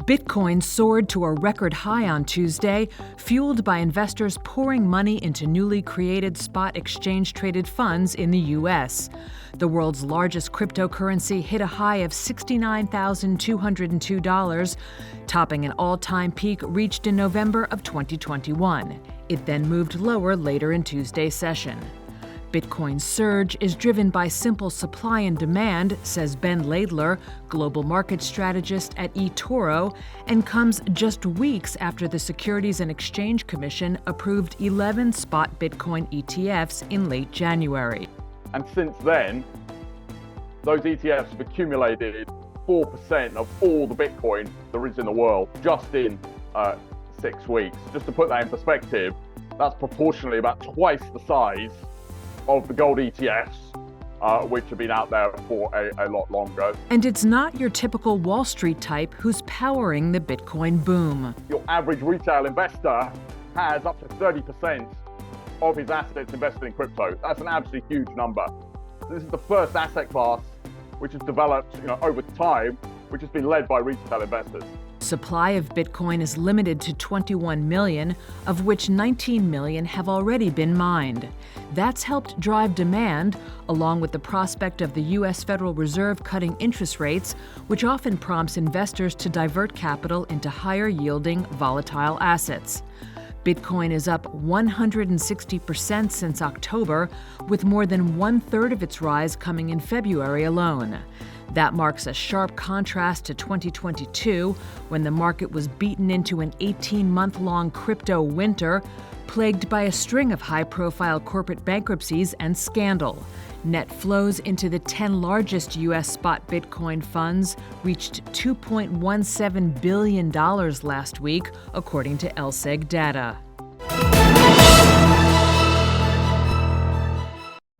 Bitcoin soared to a record high on Tuesday, fueled by investors pouring money into newly created spot exchange-traded funds in the U.S. The world's largest cryptocurrency hit a high of $69,202, topping an all-time peak reached in November of 2021. It then moved lower later in Tuesday's session. Bitcoin's surge is driven by simple supply and demand, says Ben Laidler, global market strategist at eToro, and comes just weeks after the Securities and Exchange Commission approved 11 spot Bitcoin ETFs in late January. And since then, those ETFs have accumulated 4% of all the Bitcoin there is in the world just in 6 weeks. Just to put that in perspective, that's proportionally about twice the size of the gold ETFs, which have been out there for a lot longer. And it's not your typical Wall Street type who's powering the Bitcoin boom. Your average retail investor has up to 30% of his assets invested in crypto. That's an absolutely huge number. This is the first asset class which has developed, over time, which has been led by retail investors. Supply of Bitcoin is limited to 21 million, of which 19 million have already been mined. That's helped drive demand, along with the prospect of the U.S. Federal Reserve cutting interest rates, which often prompts investors to divert capital into higher-yielding, volatile assets. Bitcoin is up 160% since October, with more than one-third of its rise coming in February alone. That marks a sharp contrast to 2022, when the market was beaten into an 18-month-long crypto winter, plagued by a string of high-profile corporate bankruptcies and scandal. Net flows into the 10 largest U.S. spot Bitcoin funds reached $2.17 billion last week, according to LSEG data.